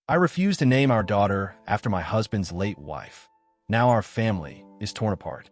I refused to name our daughter after my husband's late wife. Now our family is torn apart.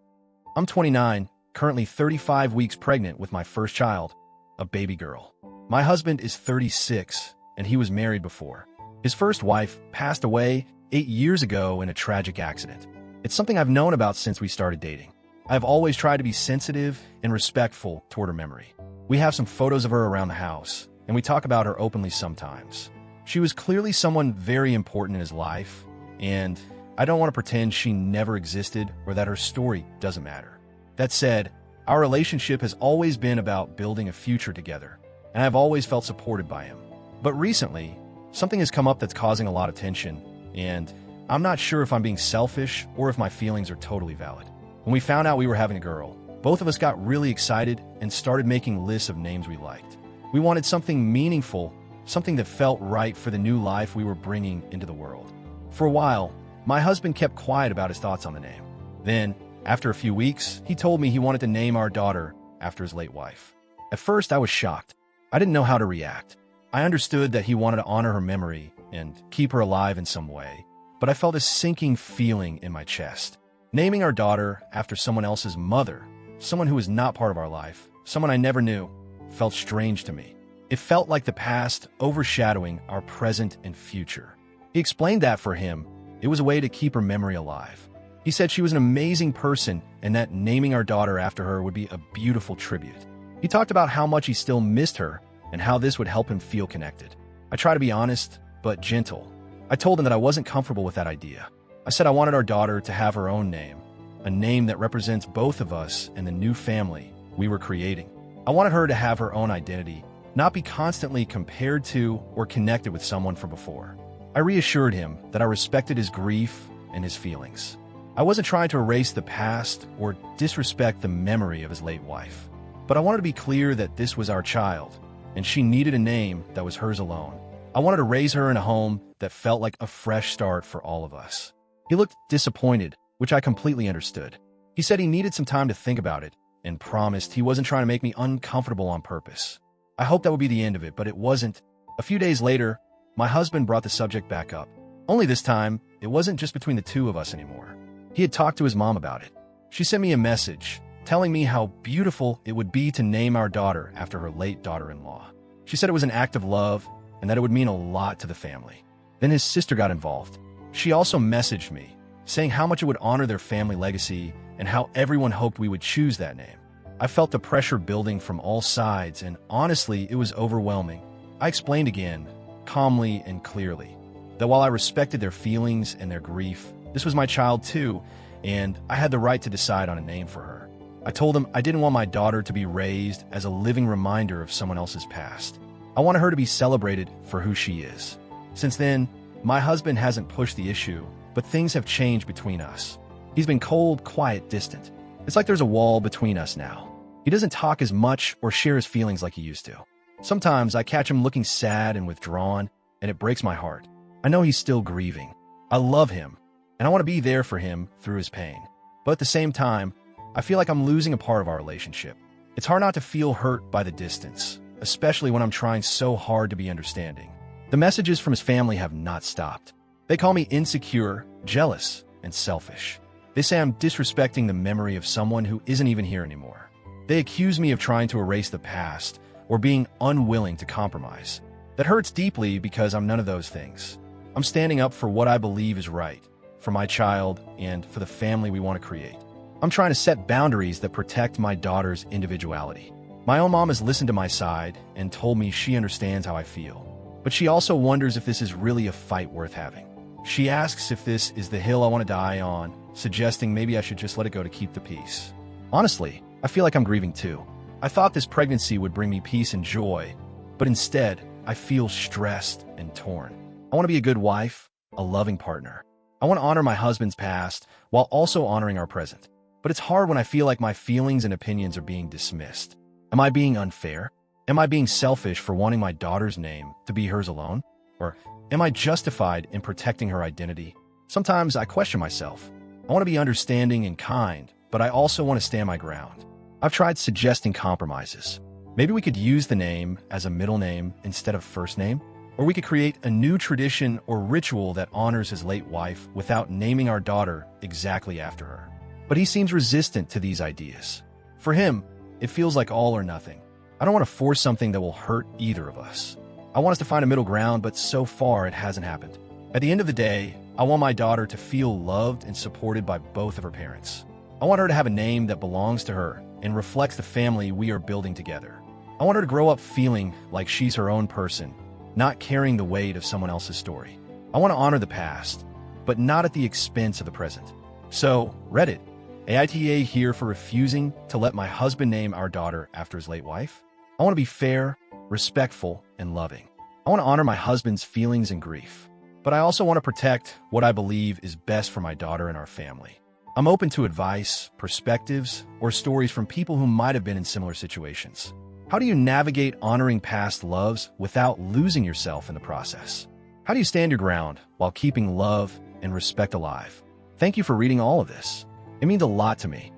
I'm 29, currently 35 weeks pregnant with my first child, a baby girl. My husband is 36, and he was married before. His first wife passed away 8 years ago in a tragic accident. It's something I've known about since we started dating. I've always tried to be sensitive and respectful toward her memory. We have some photos of her around the house, and we talk about her openly sometimes. She was clearly someone very important in his life, and I don't want to pretend she never existed or that her story doesn't matter. That said, our relationship has always been about building a future together, and I've always felt supported by him. But recently, something has come up that's causing a lot of tension, and I'm not sure if I'm being selfish or if my feelings are totally valid. When we found out we were having a girl, both of us got really excited and started making lists of names we liked. We wanted something meaningful, something that felt right for the new life we were bringing into the world. For a while, my husband kept quiet about his thoughts on the name. Then, after a few weeks, he told me he wanted to name our daughter after his late wife. At first, I was shocked. I didn't know how to react. I understood that he wanted to honor her memory and keep her alive in some way, but I felt a sinking feeling in my chest. Naming our daughter after someone else's mother, someone who was not part of our life, someone I never knew, felt strange to me. It felt like the past overshadowing our present and future. He explained that for him, it was a way to keep her memory alive. He said she was an amazing person and that naming our daughter after her would be a beautiful tribute. He talked about how much he still missed her and how this would help him feel connected. I tried to be honest, but gentle. I told him that I wasn't comfortable with that idea. I said I wanted our daughter to have her own name, a name that represents both of us and the new family we were creating. I wanted her to have her own identity, not be constantly compared to or connected with someone from before. I reassured him that I respected his grief and his feelings. I wasn't trying to erase the past or disrespect the memory of his late wife, but I wanted to be clear that this was our child, and she needed a name that was hers alone. I wanted to raise her in a home that felt like a fresh start for all of us. He looked disappointed, which I completely understood. He said he needed some time to think about it and promised he wasn't trying to make me uncomfortable on purpose. I hoped that would be the end of it, but it wasn't. A few days later, my husband brought the subject back up. Only this time, it wasn't just between the two of us anymore. He had talked to his mom about it. She sent me a message telling me how beautiful it would be to name our daughter after her late daughter-in-law. She said it was an act of love and that it would mean a lot to the family. Then his sister got involved. She also messaged me, saying how much it would honor their family legacy and how everyone hoped we would choose that name. I felt the pressure building from all sides, and honestly, it was overwhelming. I explained again, calmly and clearly, that while I respected their feelings and their grief, this was my child too, and I had the right to decide on a name for her. I told them I didn't want my daughter to be raised as a living reminder of someone else's past. I wanted her to be celebrated for who she is. Since then, my husband hasn't pushed the issue, but things have changed between us. He's been cold, quiet, distant. It's like there's a wall between us now. He doesn't talk as much or share his feelings like he used to. Sometimes I catch him looking sad and withdrawn, and it breaks my heart. I know he's still grieving. I love him, and I want to be there for him through his pain. But at the same time, I feel like I'm losing a part of our relationship. It's hard not to feel hurt by the distance, especially when I'm trying so hard to be understanding. The messages from his family have not stopped. They call me insecure, jealous, and selfish. They say I'm disrespecting the memory of someone who isn't even here anymore. They accuse me of trying to erase the past or being unwilling to compromise. That hurts deeply because I'm none of those things. I'm standing up for what I believe is right, for my child and for the family we want to create. I'm trying to set boundaries that protect my daughter's individuality. My own mom has listened to my side and told me she understands how I feel. But she also wonders if this is really a fight worth having. She asks if this is the hill I want to die on, suggesting maybe I should just let it go to keep the peace. Honestly, I feel like I'm grieving too. I thought this pregnancy would bring me peace and joy, but instead, I feel stressed and torn. I want to be a good wife, a loving partner. I want to honor my husband's past while also honoring our present. But it's hard when I feel like my feelings and opinions are being dismissed. Am I being unfair? Am I being selfish for wanting my daughter's name to be hers alone? Or am I justified in protecting her identity? Sometimes I question myself. I want to be understanding and kind, but I also want to stand my ground. I've tried suggesting compromises. Maybe we could use the name as a middle name instead of first name. Or we could create a new tradition or ritual that honors his late wife without naming our daughter exactly after her. But he seems resistant to these ideas. For him, it feels like all or nothing. I don't want to force something that will hurt either of us. I want us to find a middle ground, but so far it hasn't happened. At the end of the day, I want my daughter to feel loved and supported by both of her parents. I want her to have a name that belongs to her and reflects the family we are building together. I want her to grow up feeling like she's her own person, not carrying the weight of someone else's story. I want to honor the past, but not at the expense of the present. So, Reddit, AITA here for refusing to let my husband name our daughter after his late wife. I want to be fair, respectful, and loving. I want to honor my husband's feelings and grief, but I also want to protect what I believe is best for my daughter and our family. I'm open to advice, perspectives, or stories from people who might have been in similar situations. How do you navigate honoring past loves without losing yourself in the process? How do you stand your ground while keeping love and respect alive? Thank you for reading all of this. It means a lot to me.